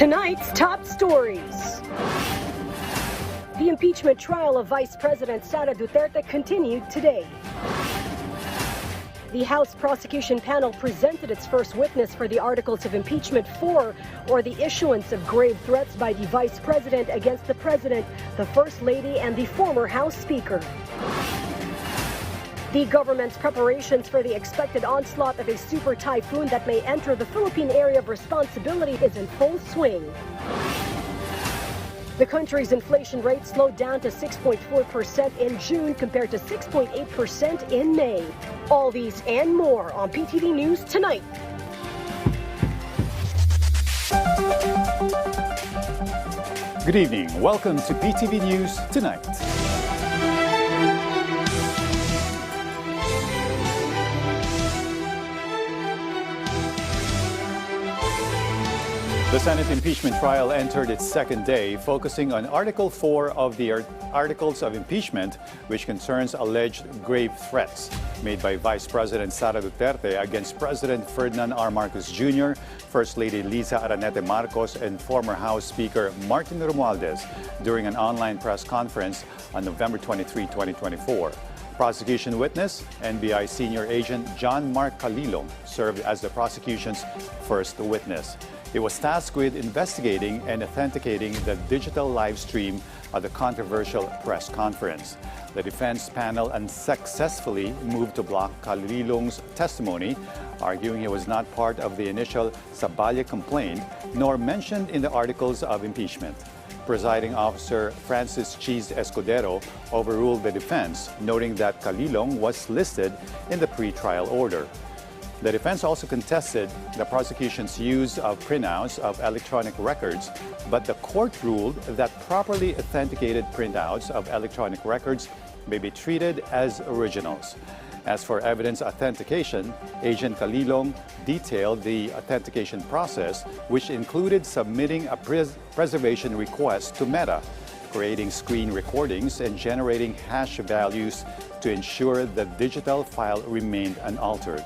Tonight's top stories. The impeachment trial of Vice President Sara Duterte continued today. The House prosecution panel presented its first witness for the articles of impeachment for or the issuance of grave threats by the Vice President against the President, the First Lady, and the former House Speaker. The government's preparations for the expected onslaught of a super typhoon that may enter the Philippine area of responsibility is in full swing. The country's inflation rate slowed down to 6.4% in June compared to 6.8% in May. All these and more on PTV News Tonight. Good evening. Welcome to PTV News Tonight. The Senate impeachment trial entered its second day, focusing on Article 4 of the Articles of Impeachment, which concerns alleged grave threats made by Vice President Sara Duterte against President Ferdinand R. Marcos Jr., First Lady Liza Araneta Marcos, and former House Speaker Martin Romualdez during an online press conference on November 23, 2024. Prosecution witness, NBI Senior Agent John Mark Calilong, served as the prosecution's first witness. He was tasked with investigating and authenticating the digital live stream of the controversial press conference. The defense panel unsuccessfully moved to block Calilong's testimony, arguing he was not part of the initial Sabalya complaint nor mentioned in the articles of impeachment. Presiding officer Francis Cheese Escudero overruled the defense, noting that Calilong was listed in the pre-trial order. The defense also contested the prosecution's use of printouts of electronic records, but the court ruled that properly authenticated printouts of electronic records may be treated as originals. As for evidence authentication, Agent Calilong detailed the authentication process, which included submitting a preservation request to Meta, creating screen recordings, and generating hash values to ensure the digital file remained unaltered.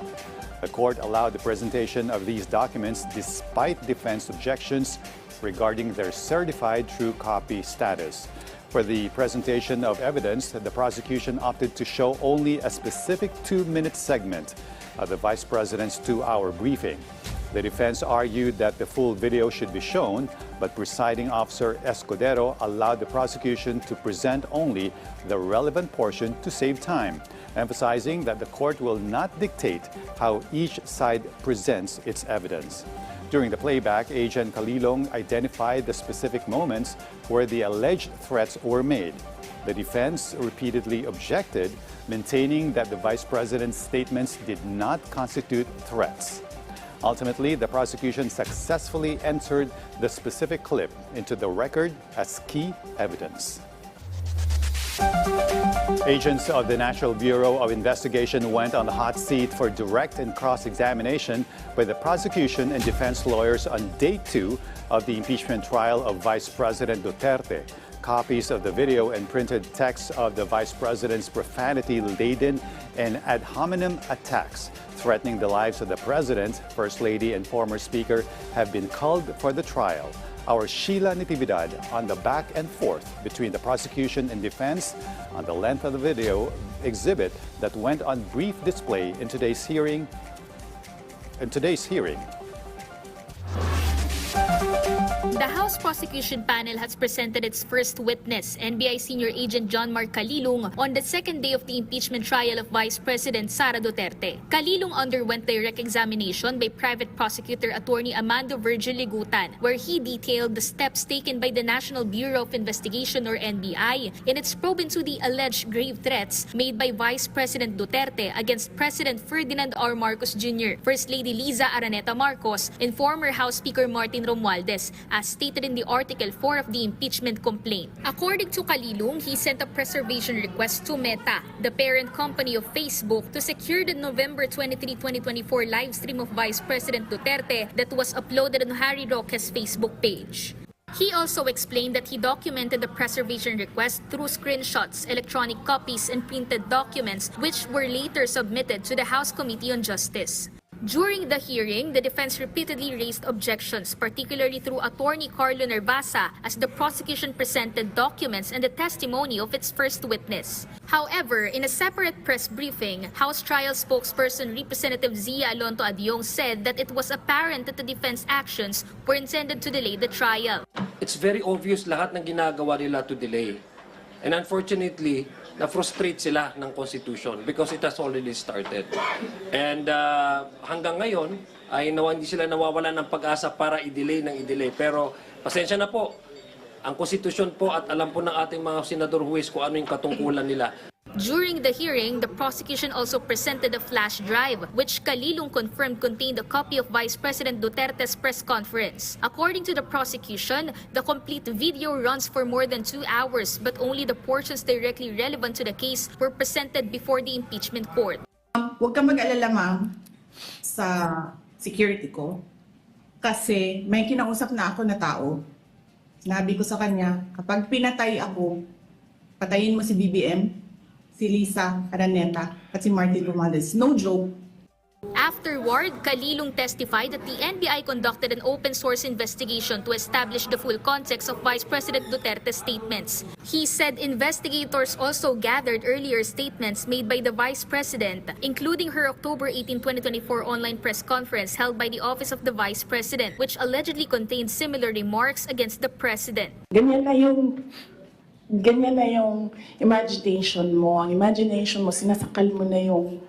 The court allowed the presentation of these documents despite defense objections regarding their certified true copy status. For the presentation of evidence, the prosecution opted to show only a specific 2-minute segment of the Vice President's 2-hour briefing. The defense argued that the full video should be shown, but presiding officer Escudero allowed the prosecution to present only the relevant portion to save time, emphasizing that the court will not dictate how each side presents its evidence. During the playback, Agent Calilong identified the specific moments where the alleged threats were made. The defense repeatedly objected, maintaining that the Vice President's statements did not constitute threats. Ultimately, the prosecution successfully entered the specific clip into the record as key evidence. Agents of the National Bureau of Investigation went on the hot seat for direct and cross-examination by the prosecution and defense lawyers on day 2 of the impeachment trial of Vice President Duterte. Copies of the video and printed text of the Vice President's profanity-laden and ad hominem attacks threatening the lives of the President, First Lady, and former Speaker have been culled for the trial. Our Sheila Natividad on the back and forth between the prosecution and defense on the length of the video exhibit that went on brief display in today's hearing. The House prosecution panel has presented its first witness, NBI Senior Agent John Mark Calilong, on the second day of the impeachment trial of Vice President Sara Duterte. Calilong underwent direct examination by private prosecutor attorney Amando Virgil Ligutan, where he detailed the steps taken by the National Bureau of Investigation, or NBI, in its probe into the alleged grave threats made by Vice President Duterte against President Ferdinand R. Marcos Jr., First Lady Liza Araneta Marcos, and former House Speaker Martin Romualdez, as stated in the Article 4 of the impeachment complaint. According to Calilong, he sent a preservation request to Meta, the parent company of Facebook, to secure the November 23, 2024 live stream of Vice President Duterte that was uploaded on Harry Roque's Facebook page. He also explained that he documented the preservation request through screenshots, electronic copies, and printed documents, which were later submitted to the House Committee on Justice. During the hearing, the defense repeatedly raised objections, particularly through attorney Carlo Nervasa, as the prosecution presented documents and the testimony of its first witness. However, in a separate press briefing, House Trial spokesperson Representative Zia Alonto Adyong said that it was apparent that the defense actions were intended to delay the trial. It's very obvious lahat ng ginagawa nila to delay. And unfortunately, na-frustrate sila ng Constitution because it has already started. And hanggang ngayon, ay hindi sila nawawalan ng pag-asa para i-delay. Pero pasensya na po, ang Constitution po at alam po ng ating mga senador huwes kung ano yung katungkulan nila. During the hearing, the prosecution also presented a flash drive, which Kalilong confirmed contained a copy of Vice President Duterte's press conference. According to the prosecution, the complete video runs for more than 2 hours, but only the portions directly relevant to the case were presented before the impeachment court. Huwag kang mag-alala, ma'am, sa security ko. Kasi may kinausap na ako na tao. Sinabi ko sa kanya, kapag pinatay ako, patayin mo si BBM, si Lisa Araneta at si Martin Romualdez. No joke. Afterward, Kalilong testified that the NBI conducted an open-source investigation to establish the full context of Vice President Duterte's statements. He said investigators also gathered earlier statements made by the Vice President, including her October 18, 2024 online press conference held by the Office of the Vice President, which allegedly contained similar remarks against the President. Ganyan na yung imagination mo. Ang imagination mo, sinasakal mo na yung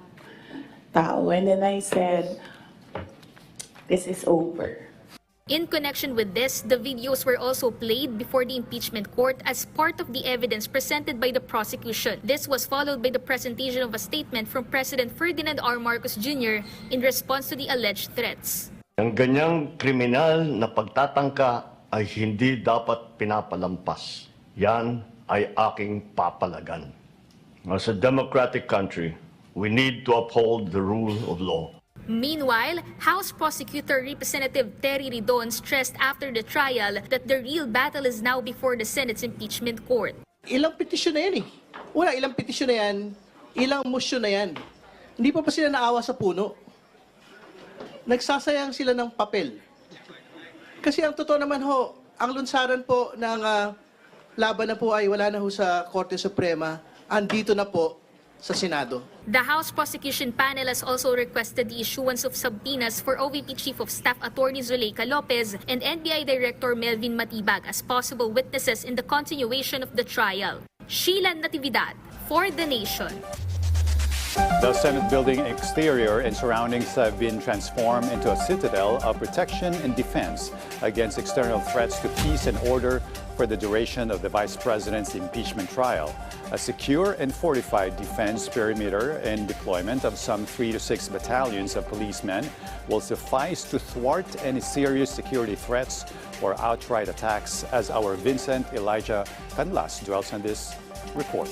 tao. And then I said, this is over. In connection with this, the videos were also played before the impeachment court as part of the evidence presented by the prosecution. This was followed by the presentation of a statement from President Ferdinand R. Marcos Jr. in response to the alleged threats. Ang ganyang kriminal na pagtatangka ay hindi dapat pinapalampas. Yan ay aking papalagan. As a democratic country, we need to uphold the rule of law. Meanwhile, House Prosecutor Representative Terry Ridon stressed after the trial that the real battle is now before the Senate's impeachment court. Ilang petisyon na yan eh. Una, ilang petisyon na yan, ilang motion na yan. Hindi pa sila naawa sa puno. Nagsasayang sila ng papel. Kasi ang totoo naman ho, ang lunsaran po ng laban na po ay wala na ho sa Korte Suprema, andito na po sa Senado. The House Prosecution Panel has also requested the issuance of subpoenas for OVP Chief of Staff Attorney Zuleika Lopez and NBI Director Melvin Matibag as possible witnesses in the continuation of the trial. Sheila Natividad for The Nation. The Senate building exterior and surroundings have been transformed into a citadel of protection and defense against external threats to peace and order for the duration of the Vice President's impeachment trial. A secure and fortified defense perimeter and deployment of some 3 to 6 battalions of policemen will suffice to thwart any serious security threats or outright attacks, as our Vincent Elijah Canlas dwells on this report.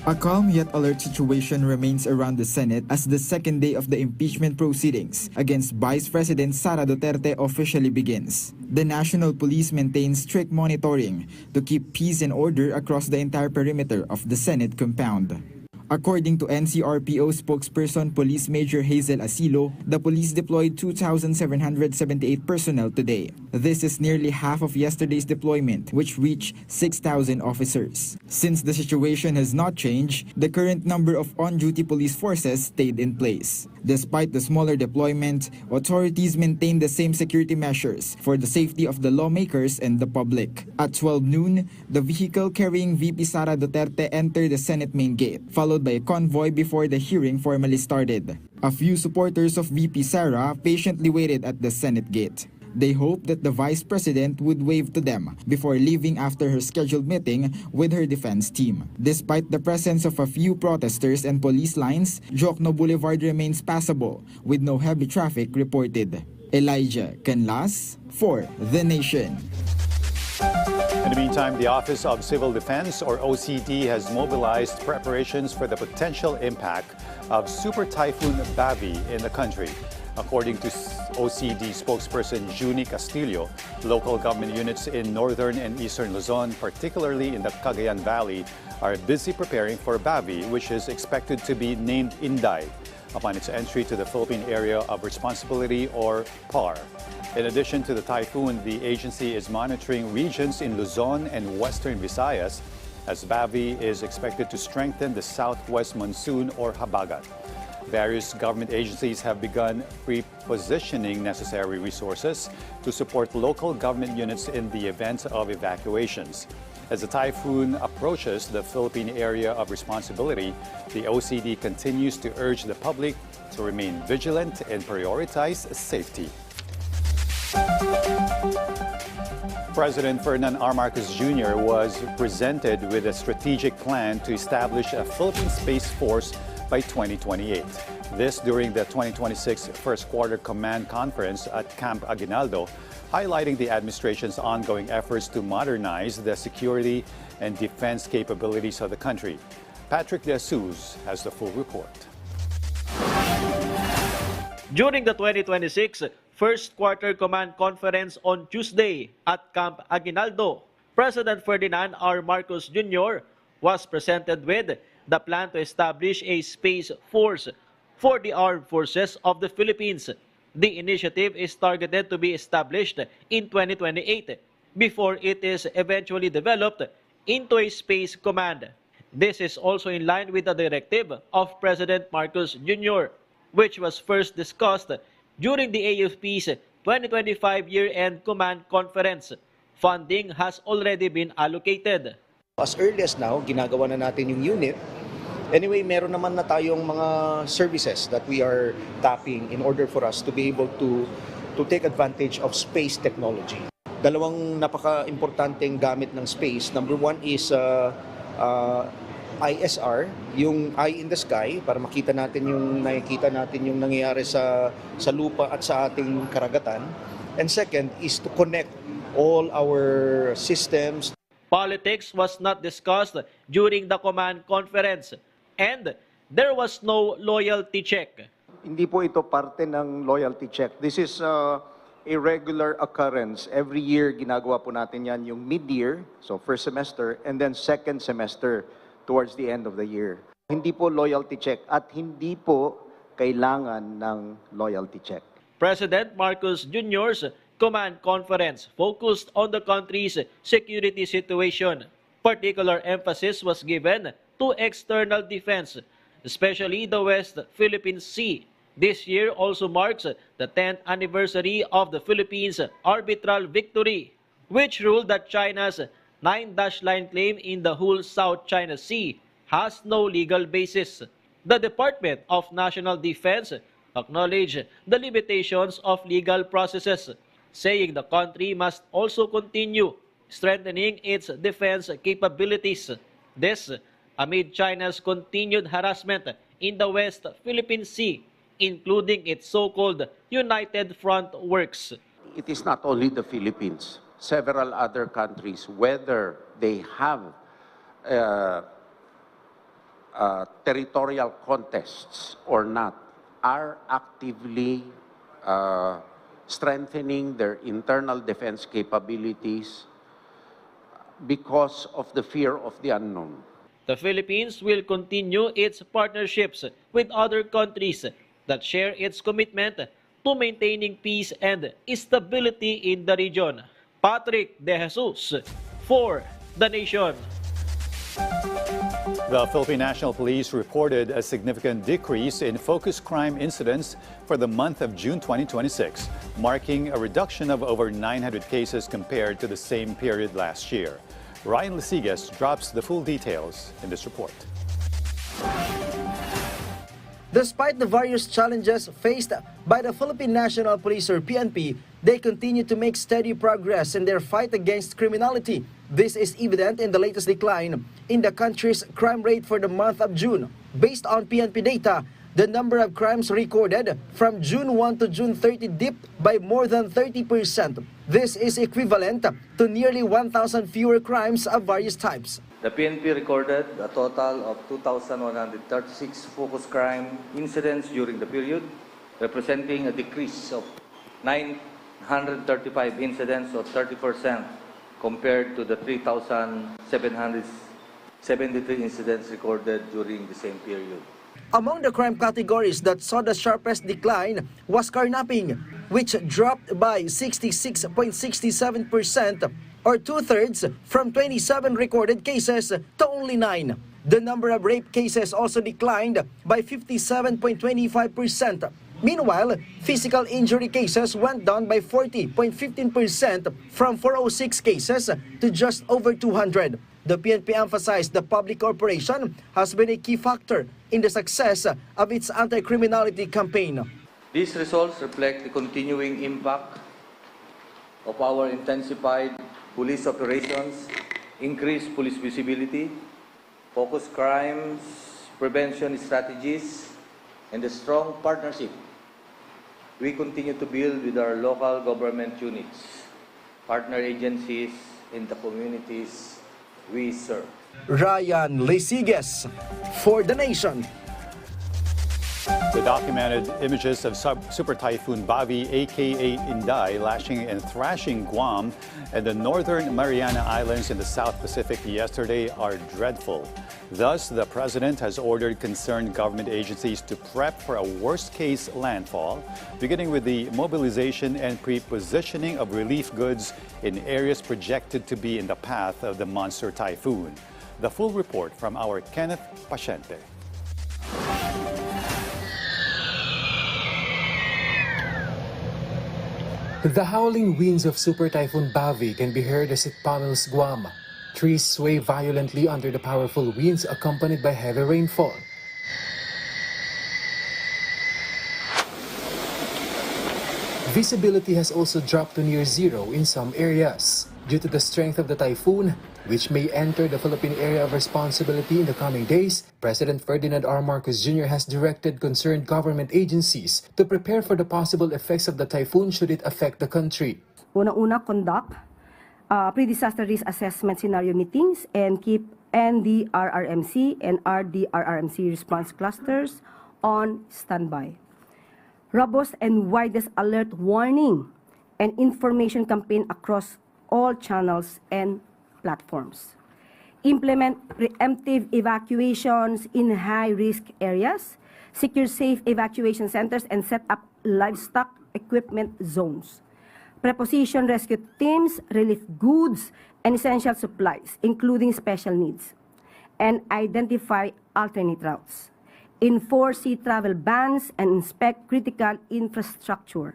A calm yet alert situation remains around the Senate as the second day of the impeachment proceedings against Vice President Sara Duterte officially begins. The National Police maintains strict monitoring to keep peace and order across the entire perimeter of the Senate compound. According to NCRPO spokesperson Police Major Hazel Asilo, the police deployed 2,778 personnel today. This is nearly half of yesterday's deployment, which reached 6,000 officers. Since the situation has not changed, the current number of on-duty police forces stayed in place. Despite the smaller deployment, authorities maintain the same security measures for the safety of the lawmakers and the public. At 12 noon, the vehicle carrying VP Sara Duterte entered the Senate main gate, followed by a convoy before the hearing formally started. A few supporters of VP Sara patiently waited at the Senate gate. They hoped that the Vice President would wave to them before leaving after her scheduled meeting with her defense team. Despite the presence of a few protesters and police lines, Jokno Boulevard remains passable with no heavy traffic reported. Elijah Canlas for The Nation. In the meantime, the Office of Civil Defense, or OCD, has mobilized preparations for the potential impact of Super Typhoon Bavi in the country. According to OCD spokesperson Juni Castillo, local government units in northern and eastern Luzon, particularly in the Cagayan Valley, are busy preparing for Bavi, which is expected to be named Inday. upon its entry to the Philippine Area of Responsibility, or PAR. In addition to the typhoon, the agency is monitoring regions in Luzon and Western Visayas, as Bavi is expected to strengthen the southwest monsoon, or habagat. Various government agencies have begun repositioning necessary resources to support local government units in the event of evacuations. As the typhoon approaches the Philippine Area of Responsibility, the OCD continues to urge the public to remain vigilant and prioritize safety. President Ferdinand R. Marcos Jr. was presented with a strategic plan to establish a Philippine Space Force by 2028. This during the 2026 First Quarter Command Conference at Camp Aguinaldo, highlighting the administration's ongoing efforts to modernize the security and defense capabilities of the country. Patrick De Jesus has the full report. During the 2026 First Quarter Command Conference on Tuesday at Camp Aguinaldo, President Ferdinand R. Marcos Jr. was presented with the plan to establish a space force for the armed forces of the Philippines. The initiative is targeted to be established in 2028 before it is eventually developed into a space command. This is also in line with the directive of President Marcos Jr., which was first discussed during the AFP's 2025 year-end command conference. Funding has already been allocated. As early as now, ginagawa na natin yung unit. Anyway, meron naman na tayong mga services that we are tapping in order for us to be able to take advantage of space technology. Dalawang napaka-importanteng gamit ng space. Number one is ISR, yung eye in the sky, para nakikita natin yung nangyayari sa lupa at sa ating karagatan. And second is to connect all our systems. Politics was not discussed during the command conference, and there was no loyalty check. Hindi po ito parte ng loyalty check. This is a regular occurrence. Every year, ginagawa po natin yan yung mid-year, so first semester, and then second semester towards the end of the year. Hindi po loyalty check at hindi po kailangan ng loyalty check. President Marcos Jr.'s command conference focused on the country's security situation. Particular emphasis was given to external defense, especially the West Philippine Sea. This year also marks the 10th anniversary of the Philippines' arbitral victory, which ruled that China's 9-line claim in the whole South China Sea has no legal basis. The Department of National Defense acknowledged the limitations of legal processes, saying the country must also continue strengthening its defense capabilities. This amid China's continued harassment in the West Philippine Sea, including its so-called United Front works. It is not only the Philippines. Several other countries, whether they have territorial contests or not, are actively strengthening their internal defense capabilities because of the fear of the unknown. The Philippines will continue its partnerships with other countries that share its commitment to maintaining peace and stability in the region. Patrick De Jesus for The Nation. The Philippine National Police reported a significant decrease in focused crime incidents for the month of June 2026, marking a reduction of over 900 cases compared to the same period last year. Ryan Lasigas drops the full details in this report. Despite the various challenges faced by the Philippine National Police or PNP, they continue to make steady progress in their fight against criminality. This is evident in the latest decline in the country's crime rate for the month of June. Based on PNP data, the number of crimes recorded from June 1 to June 30 dipped by more than 30%. This is equivalent to nearly 1,000 fewer crimes of various types. The PNP recorded a total of 2,136 focused crime incidents during the period, representing a decrease of 935 incidents or 30% compared to the 3,773 incidents recorded during the same period. Among the crime categories that saw the sharpest decline was carnapping, which dropped by 66.67%, or two-thirds, from 27 recorded cases to only 9. The number of rape cases also declined by 57.25%. Meanwhile, physical injury cases went down by 40.15% from 406 cases to just over 200. The PNP emphasized the public cooperation has been a key factor in the success of its anti-criminality campaign. These results reflect the continuing impact of our intensified police operations, increased police visibility, focused crimes prevention strategies, and the strong partnership we continue to build with our local government units, partner agencies, and the communities we serve. Ryan Lesiges for The Nation. The documented images of Super Typhoon Bavi, aka Inday, lashing and thrashing Guam and the northern Mariana Islands in the South Pacific yesterday are dreadful. Thus, the president has ordered concerned government agencies to prep for a worst-case landfall, beginning with the mobilization and pre-positioning of relief goods in areas projected to be in the path of the monster typhoon. The full report from our Kenneth Paciente. The howling winds of Super Typhoon Bavi can be heard as it pummels Guam. Trees sway violently under the powerful winds accompanied by heavy rainfall. Visibility has also dropped to near zero in some areas. Due to the strength of the typhoon, which may enter the Philippine area of responsibility in the coming days, President Ferdinand R. Marcos Jr. has directed concerned government agencies to prepare for the possible effects of the typhoon should it affect the country. Unang-una, conduct pre-disaster risk assessment scenario meetings and keep NDRRMC and RDRRMC response clusters on standby. Robust and widest alert warning and information campaign across all channels and platforms. Implement preemptive evacuations in high-risk areas, secure safe evacuation centers, and set up livestock equipment zones. Preposition rescue teams, relief goods, and essential supplies, including special needs, and identify alternate routes. Enforce sea travel bans and inspect critical infrastructure,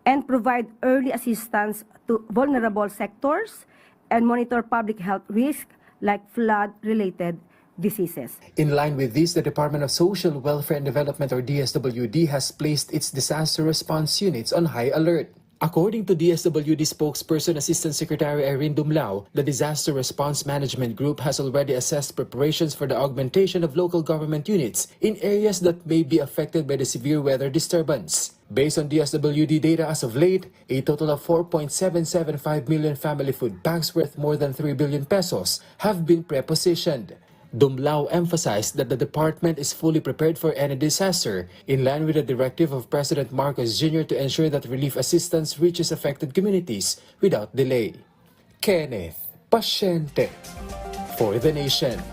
and provide early assistance to vulnerable sectors and monitor public health risks like flood-related diseases. In line with this, the Department of Social Welfare and Development, or DSWD, has placed its disaster response units on high alert. According to DSWD spokesperson Assistant Secretary Irene Dumlao, the Disaster Response Management Group has already assessed preparations for the augmentation of local government units in areas that may be affected by the severe weather disturbance. Based on DSWD data as of late, a total of 4.775 million family food banks worth more than 3 billion pesos have been prepositioned. Dumlao emphasized that the department is fully prepared for any disaster, in line with the directive of President Marcos Jr. to ensure that relief assistance reaches affected communities without delay. Kenneth Paciente for The Nation.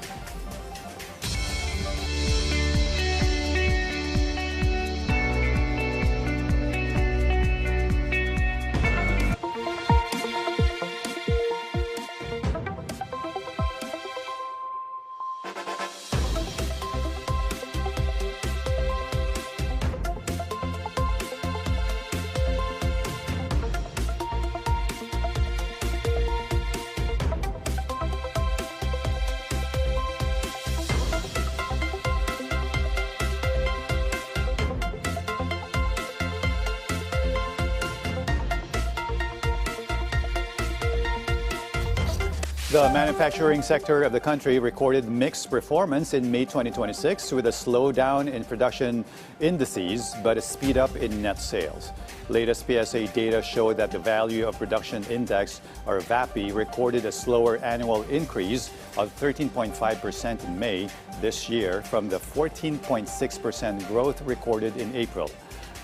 The manufacturing sector of the country recorded mixed performance in May 2026 with a slowdown in production indices but a speed up in net sales. Latest PSA data showed that the value of production index, or VAPI, recorded a slower annual increase of 13.5% in May this year from the 14.6% growth recorded in April,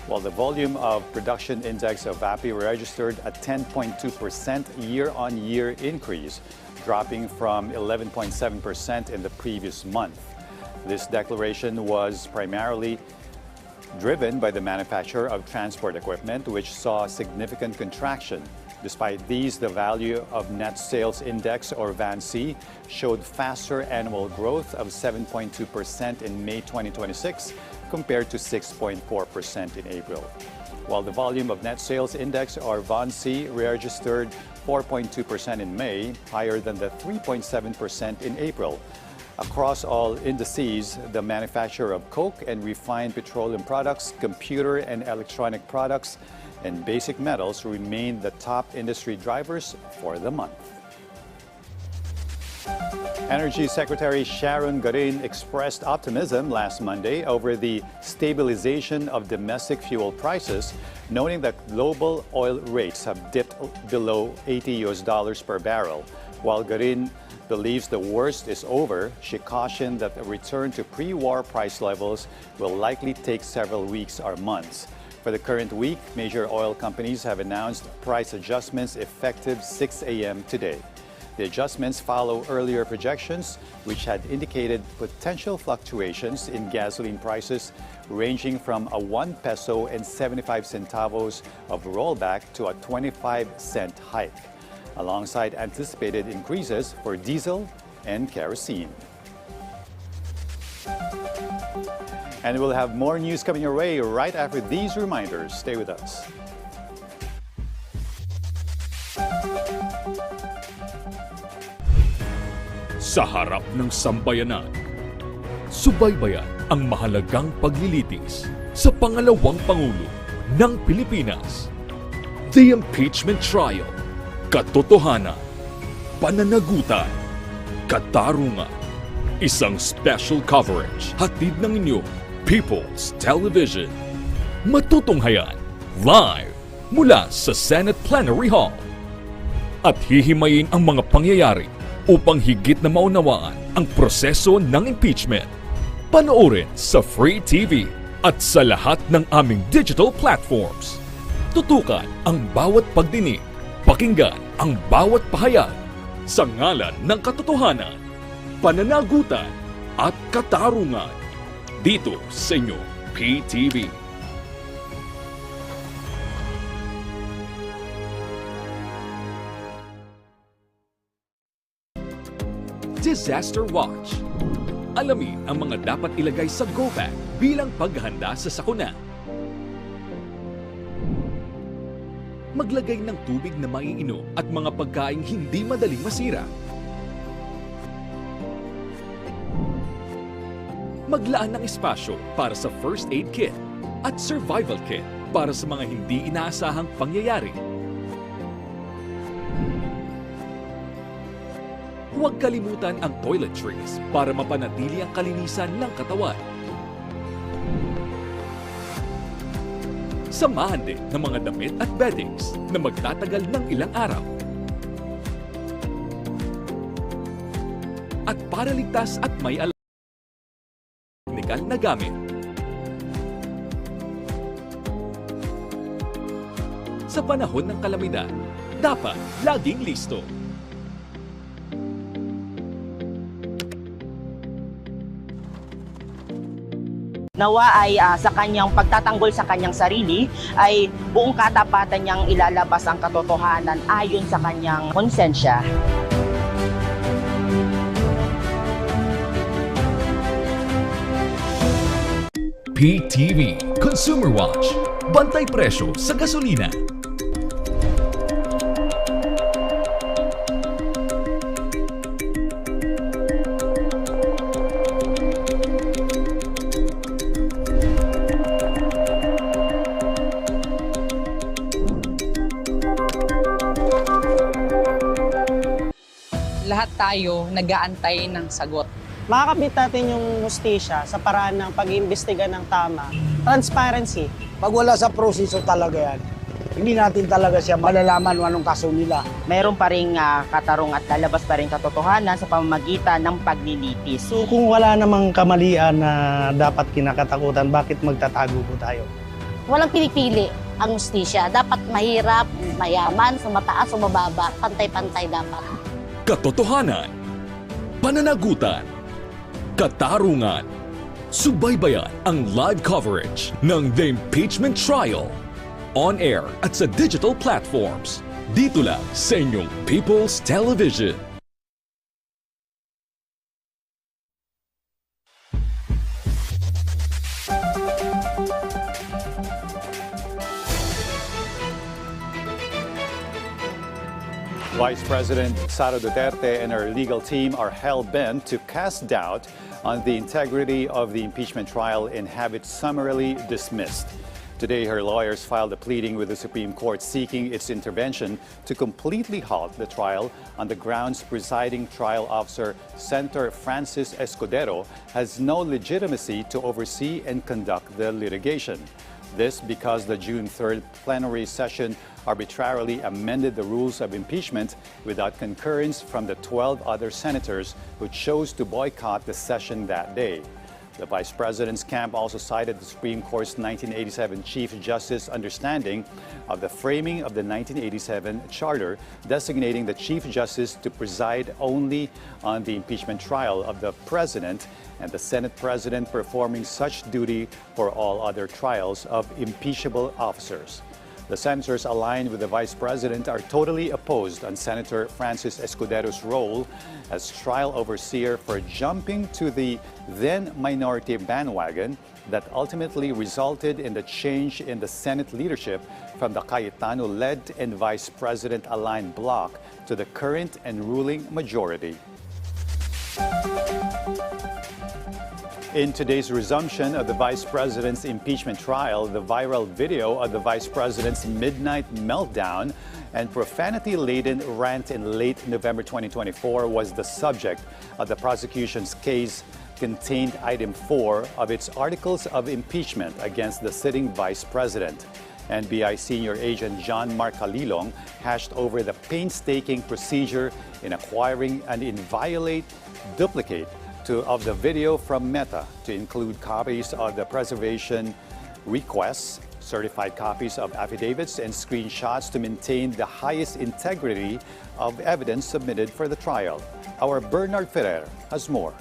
while the volume of production index of VAPI registered a 10.2% year-on-year increase, dropping from 11.7% in the previous month. This declaration was primarily driven by the manufacturer of transport equipment, which saw significant contraction. Despite these, the value of net sales index, or VANSI, showed faster annual growth of 7.2% in May 2026 compared to 6.4% in April. While the volume of net sales index, or VANSI, registered 4.2% in May, higher than the 3.7% in April. Across all indices, the manufacturer of coke and refined petroleum products, computer and electronic products, and basic metals remain the top industry drivers for the month. Energy Secretary Sharon Garin expressed optimism last Monday over the stabilization of domestic fuel prices, noting that global oil rates have dipped below $80 per barrel. While Garin believes the worst is over, she cautioned that a return to pre-war price levels will likely take several weeks or months. For the current week, major oil companies have announced price adjustments effective 6 a.m. today. The adjustments follow earlier projections, which had indicated potential fluctuations in gasoline prices ranging from a 1 peso and 75 centavos of rollback to a 25-cent hike, alongside anticipated increases for diesel and kerosene. And we'll have more news coming your way right after these reminders. Stay with us. Sa harap ng sambayanan, subaybayan ang mahalagang paglilitis sa pangalawang Pangulo ng Pilipinas. The Impeachment Trial, katotohanan, pananagutan, katarungan. Isang special coverage hatid ng inyo, People's Television. Matutunghayan live mula sa Senate Plenary Hall. At hihimayin ang mga pangyayari upang higit na maunawaan ang proseso ng impeachment. Panoorin sa Free TV at sa lahat ng aming digital platforms. Tutukan ang bawat pagdinig, pakinggan ang bawat pahayag sa ngalan ng katotohanan, pananagutan at katarungan. Dito sa inyo, PTV. Disaster Watch. Alamin ang mga dapat ilagay sa go bag bilang paghahanda sa sakuna. Maglagay ng tubig na maiinom at mga pagkaing hindi madaling masira. Maglaan ng espasyo para sa first aid kit at survival kit para sa mga hindi inaasahang pangyayari. Huwag kalimutan ang toiletries para mapanatili ang kalinisan ng katawan. Samahan din ng mga damit at beddings na magtatagal ng ilang araw. At para ligtas at may technical na gamit. Sa panahon ng kalamidad, dapat laging listo. Nawa ay sa kanyang pagtatanggol sa kanyang sarili ay buong katapatan niyang ilalabas ang katotohanan ayon sa kanyang konsensya. PTV Consumer Watch. Bantay presyo sa gasolina. Lahat tayo nag-aantay ng sagot. Makakapit natin yung hustisya sa paraan ng pag-iimbestiga ng tama. Transparency. Pag wala sa proseso talaga yan, hindi natin talaga siya malalaman anong kaso nila. Meron pa rin katarong at lalabas pa rin katotohanan sa pamamagitan ng paglilitis. So kung wala namang kamalian na dapat kinakatakutan, bakit magtatago po tayo? Walang pinipili ang hustisya. Dapat mahirap, mayaman, sa mataas o mababa, pantay-pantay dapat. Katotohanan, pananagutan, katarungan. Subaybayan ang live coverage ng The Impeachment Trial. On air at sa digital platforms. Dito lang sa inyong People's Television. Vice President Sara Duterte and her legal team are hell-bent to cast doubt on the integrity of the impeachment trial and have it summarily dismissed. Today, her lawyers filed a pleading with the Supreme Court seeking its intervention to completely halt the trial on the grounds presiding trial officer Senator Francis Escudero has no legitimacy to oversee and conduct the litigation. This because the June 3rd plenary session arbitrarily amended the rules of impeachment without concurrence from the 12 other senators who chose to boycott the session that day. The Vice President's camp also cited the Supreme Court's 1987 Chief Justice understanding of the framing of the 1987 Charter, designating the Chief Justice to preside only on the impeachment trial of the President and the Senate President performing such duty for all other trials of impeachable officers. The senators aligned with the Vice President are totally opposed on Senator Francis Escudero's role as trial overseer for jumping to the then-minority bandwagon that ultimately resulted in the change in the Senate leadership from the Cayetano-led and Vice President-aligned bloc to the current and ruling majority. In today's resumption of the Vice President's impeachment trial, the viral video of the Vice President's midnight meltdown and profanity-laden rant in late November 2024 was the subject of the prosecution's case contained item 4 of its articles of impeachment against the sitting Vice President. NBI senior agent John Mark Calilong hashed over the painstaking procedure in acquiring an inviolate duplicate of the video from Meta to include copies of the preservation requests, certified copies of affidavits, and screenshots to maintain the highest integrity of evidence submitted for the trial. Our Bernard Ferrer has more.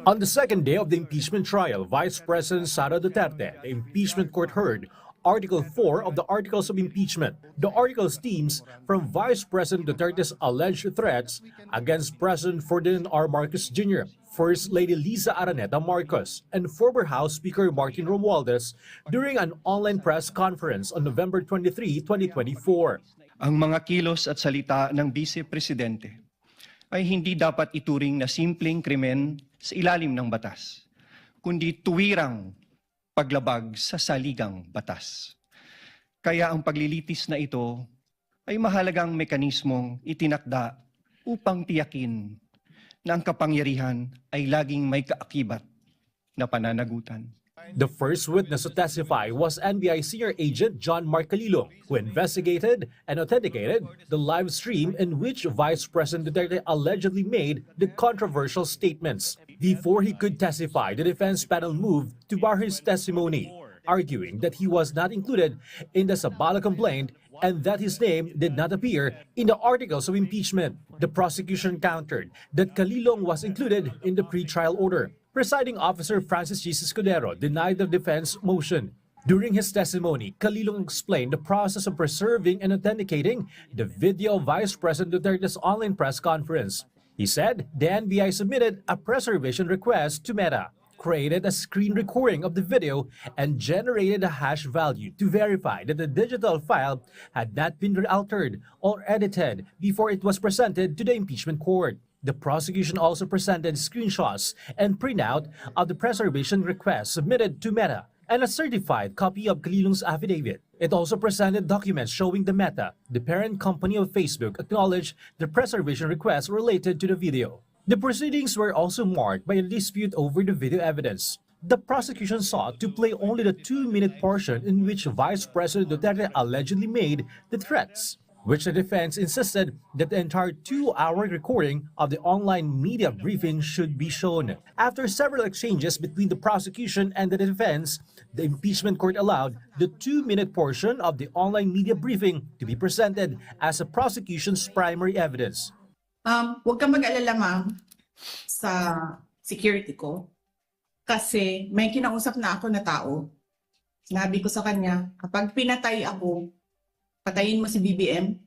On the second day of the impeachment trial, Vice President Sara Duterte, the impeachment court heard Article 4 of the Articles of Impeachment. The article stems from Vice President Duterte's alleged threats against President Ferdinand R. Marcos Jr., First Lady Liza Araneta Marcos, and former House Speaker Martin Romualdez during an online press conference on November 23, 2024. Ang mga kilos at salita ng Vice Presidente ay hindi dapat ituring na simpleng krimen sa ilalim ng batas, kundi tuwirang paglabag sa saligang batas. Kaya ang paglilitis na ito ay mahalagang mekanismong itinakda upang tiyakin na ang kapangyarihan ay laging may kaakibat na pananagutan. The first witness to testify was NBI senior agent John Mark Calilong, who investigated and authenticated the live stream in which Vice President Duterte allegedly made the controversial statements. Before he could testify, the defense panel moved to bar his testimony, arguing that he was not included in the Sabala complaint and that his name did not appear in the articles of impeachment. The prosecution countered that Calilong was included in the pre-trial order. Presiding officer Francis G. Escudero denied the defense motion. During his testimony, Calilong explained the process of preserving and authenticating the video of Vice President Duterte's online press conference. He said the NBI submitted a preservation request to Meta, created a screen recording of the video, and generated a hash value to verify that the digital file had not been altered or edited before it was presented to the impeachment court. The prosecution also presented screenshots and printout of the preservation request submitted to Meta and a certified copy of Calilong's affidavit. It also presented documents showing the Meta, the parent company of Facebook, acknowledged the preservation request related to the video. The proceedings were also marked by a dispute over the video evidence. The prosecution sought to play only the 2-minute portion in which Vice President Duterte allegedly made the threats, which the defense insisted that the entire 2-hour recording of the online media briefing should be shown. After several exchanges between the prosecution and the defense, the impeachment court allowed the 2-minute portion of the online media briefing to be presented as a prosecution's primary evidence. Huwag kang mag-alala, ma'am. sa security ko. Kasi may kinausap na ako na tao. Sinabi ko sa kanya, kapag pinatay ako, patayin mo si BBM,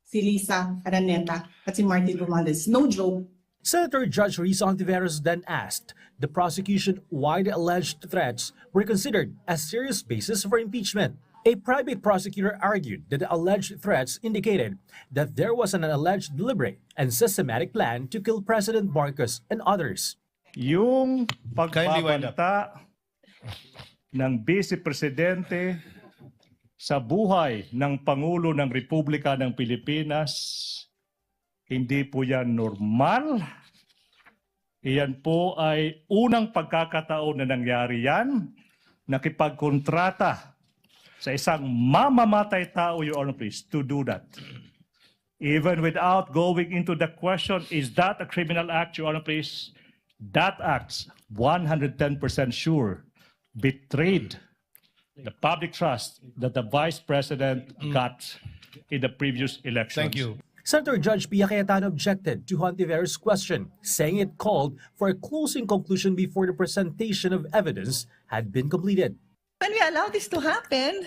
si Lisa Araneta, at si Martin Romualdez. No joke. Senator Judge Risa Ontiveros then asked the prosecution why the alleged threats were considered as serious basis for impeachment. A private prosecutor argued that the alleged threats indicated that there was an alleged deliberate and systematic plan to kill President Marcos and others. Yung pagbabanta ng Vice Presidente sa buhay ng Pangulo ng Republika ng Pilipinas, hindi po yan normal. Iyan po ay unang pagkakataon na nangyari yan, nakipagkontrata sa isang mamamatay tao, Your Honor, please, to do that. Even without going into the question, is that a criminal act, Your Honor, please? That act's 110% sure betrayed the public trust that the Vice President got in the previous elections. Thank you. Senator Judge Pia Cayetano objected to Hontiveros' question, saying it called for a closing conclusion before the presentation of evidence had been completed. When we allow this to happen,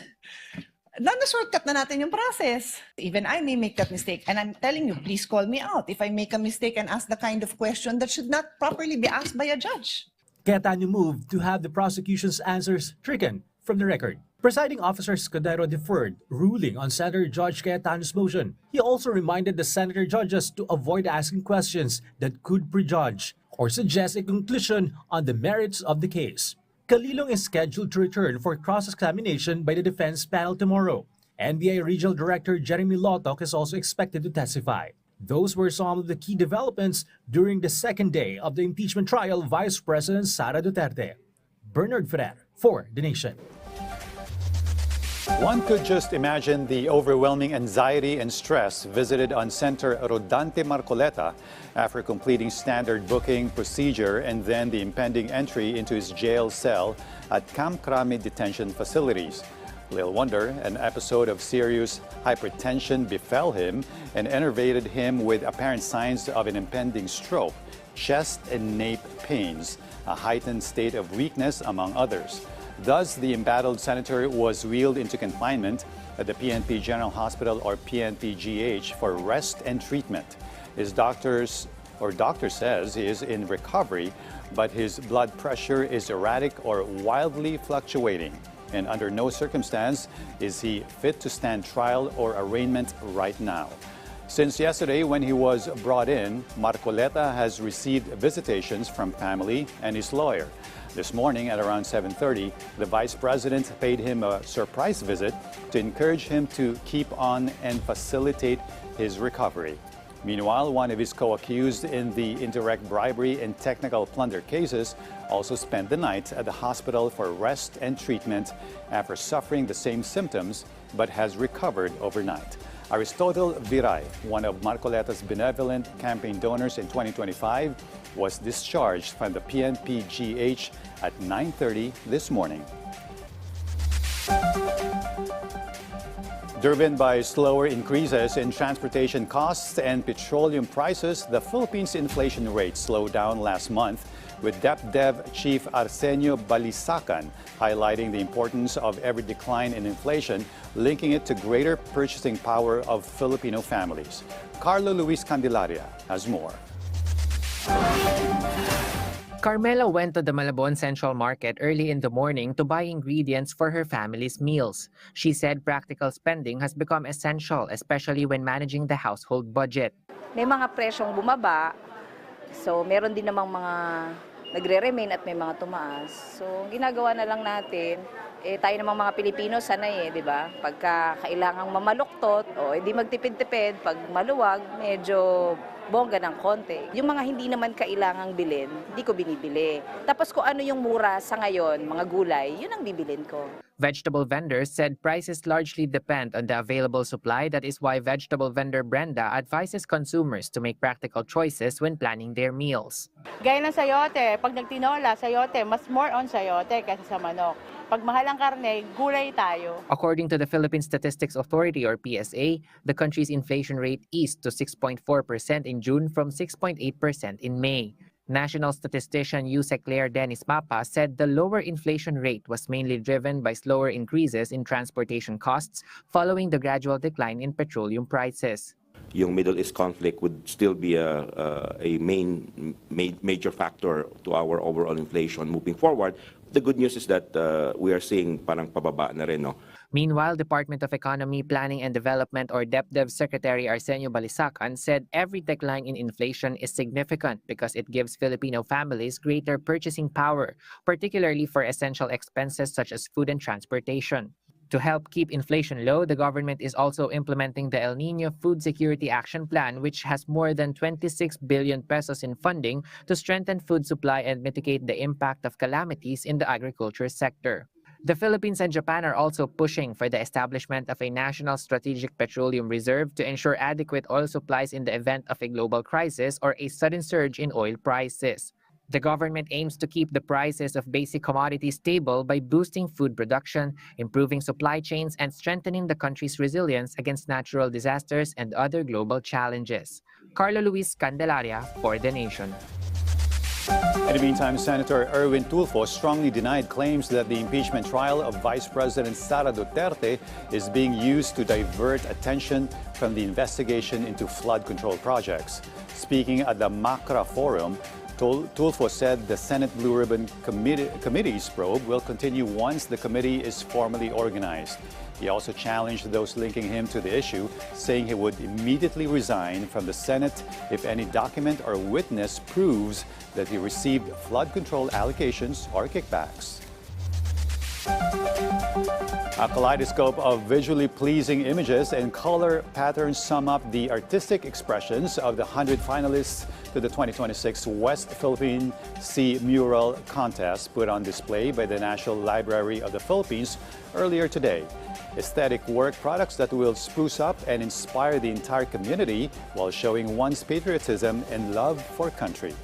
na-shortcut na natin yung process. Even I may make that mistake. And I'm telling you, please call me out if I make a mistake and ask the kind of question that should not properly be asked by a judge. Cayetano moved to have the prosecution's answers stricken from the record. Presiding Officer Scudero deferred ruling on Senator Judge Cayetano's motion. He also reminded the senator judges to avoid asking questions that could prejudge or suggest a conclusion on the merits of the case. Calilong is scheduled to return for cross-examination by the defense panel tomorrow. NBI Regional Director Jeremy Lotok is also expected to testify. Those were some of the key developments during the second day of the impeachment trial of Vice President Sara Duterte. Bernard Ferrer for The Nation. One could just imagine the overwhelming anxiety and stress visited on Senator Rodante Marcoleta after completing standard booking procedure and then the impending entry into his jail cell at Camp Crame detention facilities. Little wonder, an episode of serious hypertension befell him and enervated him with apparent signs of an impending stroke, chest and nape pains, a heightened state of weakness, among others. Thus, the embattled senator was wheeled into confinement at the PNP General Hospital or PNP-GH for rest and treatment. His doctor says he is in recovery, but his blood pressure is erratic or wildly fluctuating. And under no circumstance is he fit to stand trial or arraignment right now. Since yesterday, when he was brought in, Marcoleta has received visitations from family and his lawyer. This morning at around 7:30, the Vice President paid him a surprise visit to encourage him to keep on and facilitate his recovery. Meanwhile, one of his co-accused in the indirect bribery and technical plunder cases also spent the night at the hospital for rest and treatment after suffering the same symptoms but has recovered overnight. Aristotle Viray, one of Marcoleta's benevolent campaign donors in 2025, was discharged from the PNP-GH at 9:30 this morning. Driven by slower increases in transportation costs and petroleum prices, the Philippines' inflation rate slowed down last month, with DepDev Chief Arsenio Balisacan highlighting the importance of every decline in inflation, linking it to greater purchasing power of Filipino families. Carlo Luis Candelaria has more. Carmela went to the Malabon Central Market early in the morning to buy ingredients for her family's meals. She said practical spending has become essential, especially when managing the household budget. May mga presyong bumaba, so meron din namang mga nagre-remain at may mga tumaas. So ginagawa na lang natin, tayo namang mga Pilipino sanay di ba? Pagka kailangang mamaluktot, di magtipid-tipid, pag maluwag, medyo bongga ng konti. Yung mga hindi naman kailangang bilhin, hindi ko binibili. Tapos kung ano yung mura sa ngayon, mga gulay, yun ang bibilin ko. Vegetable vendors said prices largely depend on the available supply. That is why vegetable vendor Brenda advises consumers to make practical choices when planning their meals. Gaya ng sayote, pag nagtinola, sayote, mas more on sayote kaysa sa manok. Pag mahal ang karne, gulay tayo. According to the Philippine Statistics Authority or PSA, the country's inflation rate eased to 6.4% in June from 6.8% in May. National statistician Yusek Claire Dennis Mapa said the lower inflation rate was mainly driven by slower increases in transportation costs following the gradual decline in petroleum prices. Yung Middle East conflict would still be a major factor to our overall inflation moving forward. The good news is that we are seeing parang pababa na rin, no? Meanwhile, Department of Economy, Planning and Development or DepDev Secretary Arsenio Balisacan said every decline in inflation is significant because it gives Filipino families greater purchasing power, particularly for essential expenses such as food and transportation. To help keep inflation low, the government is also implementing the El Niño Food Security Action Plan, which has more than 26 billion pesos in funding to strengthen food supply and mitigate the impact of calamities in the agriculture sector. The Philippines and Japan are also pushing for the establishment of a national strategic petroleum reserve to ensure adequate oil supplies in the event of a global crisis or a sudden surge in oil prices. The government aims to keep the prices of basic commodities stable by boosting food production, improving supply chains, and strengthening the country's resilience against natural disasters and other global challenges. Carlo Luis Candelaria for The Nation. In the meantime, Senator Erwin Tulfo strongly denied claims that the impeachment trial of Vice President Sara Duterte is being used to divert attention from the investigation into flood control projects. Speaking at the Macra Forum, Tulfo said the Senate Blue Ribbon Committee's probe will continue once the committee is formally organized. He also challenged those linking him to the issue, saying he would immediately resign from the Senate if any document or witness proves that he received flood control allocations or kickbacks. A kaleidoscope of visually pleasing images and color patterns sum up the artistic expressions of the 100 finalists to the 2026 West Philippine Sea Mural Contest put on display by the National Library of the Philippines earlier today. Aesthetic work products that will spruce up and inspire the entire community while showing one's patriotism and love for country.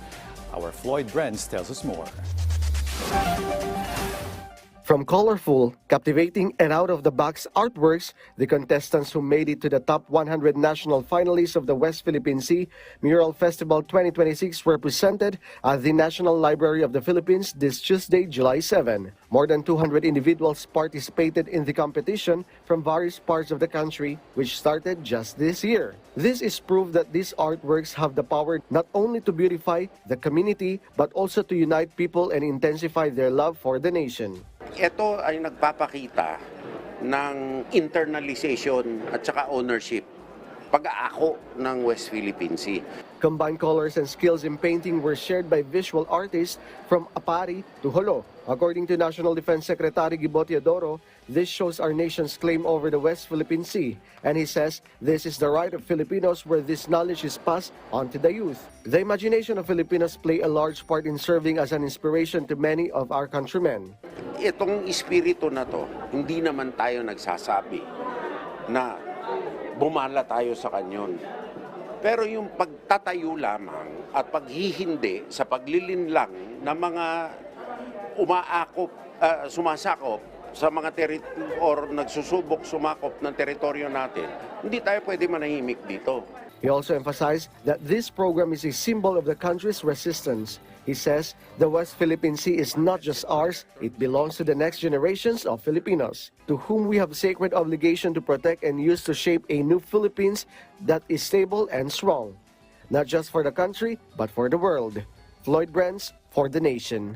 Our Floyd Brents tells us more. From colorful, captivating, and out-of-the-box artworks, the contestants who made it to the top 100 national finalists of the West Philippine Sea Mural Festival 2026 were presented at the National Library of the Philippines this Tuesday, July 7. More than 200 individuals participated in the competition from various parts of the country, which started just this year. This is proof that these artworks have the power not only to beautify the community, but also to unite people and intensify their love for the nation. Ito ay nagpapakita ng internalization at saka ownership, pag-aako ng West Philippine Sea. Combined colors and skills in painting were shared by visual artists from Apari to Jolo. According to National Defense Secretary Gibo Teodoro, this shows our nation's claim over the West Philippine Sea. And he says this is the right of Filipinos where this knowledge is passed on to the youth. The imagination of Filipinos play a large part in serving as an inspiration to many of our countrymen. Itong espiritu na to, hindi naman tayo nagsasabi na bumala tayo sa kanyon. Pero yung pagtatayo lamang at paghihindi sa paglilinlang ng mga sumasakop sa mga or nagsusubok sumakop ng teritoryo natin, hindi tayo pwede manahimik dito. He also emphasized that this program is a symbol of the country's resistance. He says the West Philippine Sea is not just ours, it belongs to the next generations of Filipinos, to whom we have sacred obligation to protect and use to shape a new Philippines that is stable and strong, not just for the country, but for the world. Floyd Brents for The Nation.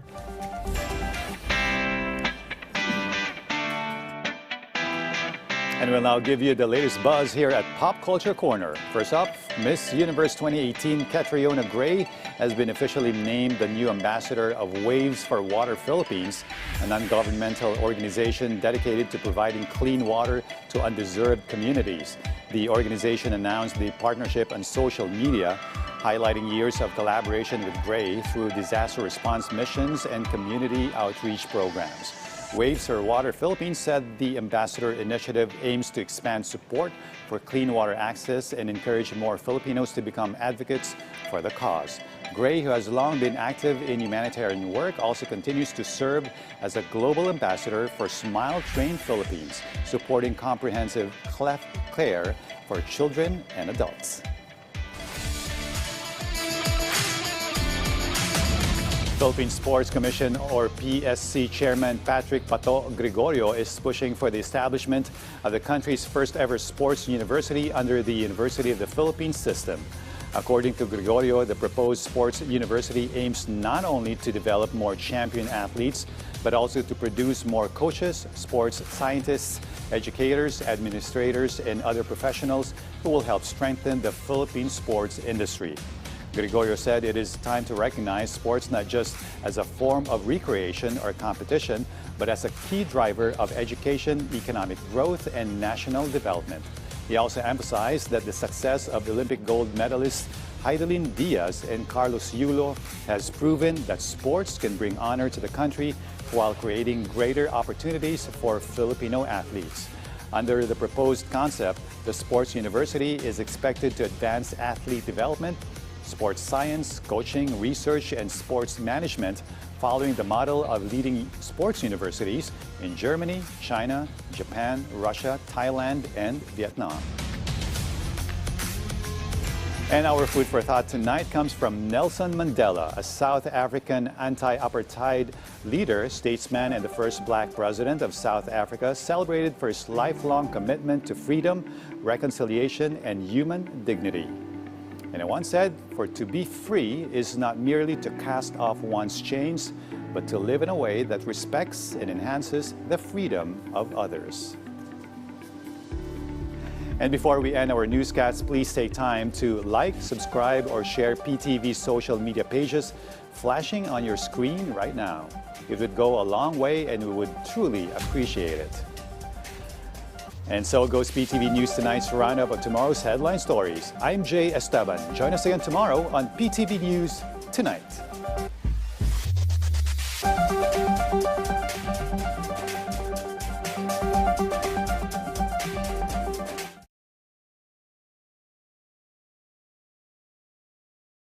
And we'll now give you the latest buzz here at Pop Culture Corner. First up, Miss Universe 2018 Catriona Gray has been officially named the new ambassador of Waves for Water Philippines, a non-governmental organization dedicated to providing clean water to undeserved communities. The organization announced the partnership on social media, highlighting years of collaboration with Gray through disaster response missions and community outreach programs. Waves for Water Philippines said the ambassador initiative aims to expand support for clean water access and encourage more Filipinos to become advocates for the cause. Gray, who has long been active in humanitarian work, also continues to serve as a global ambassador for Smile Train Philippines, supporting comprehensive care for children and adults. Philippine Sports Commission or PSC Chairman Patrick Pato Gregorio is pushing for the establishment of the country's first ever sports university under the University of the Philippines system. According to Gregorio, the proposed sports university aims not only to develop more champion athletes, but also to produce more coaches, sports scientists, educators, administrators, and other professionals who will help strengthen the Philippine sports industry. Gregorio said it is time to recognize sports not just as a form of recreation or competition, but as a key driver of education, economic growth, and national development. He also emphasized that the success of Olympic gold medalists Heidelin Diaz and Carlos Yulo has proven that sports can bring honor to the country while creating greater opportunities for Filipino athletes. Under the proposed concept, the sports university is expected to advance athlete development, sports science, coaching, research, and sports management, following the model of leading sports universities in Germany, China, Japan, Russia, Thailand, and Vietnam. And our food for thought tonight comes from Nelson Mandela, a South African anti-apartheid leader, statesman, and the first black president of South Africa, celebrated for his lifelong commitment to freedom, reconciliation, and human dignity. And he once said, "For to be free is not merely to cast off one's chains, but to live in a way that respects and enhances the freedom of others." And before we end our newscast, please take time to like, subscribe, or share PTV social media pages flashing on your screen right now. It would go a long way and we would truly appreciate it. And so goes PTV News Tonight's roundup of tomorrow's headline stories. I'm Jay Esteban. Join us again tomorrow on PTV News Tonight.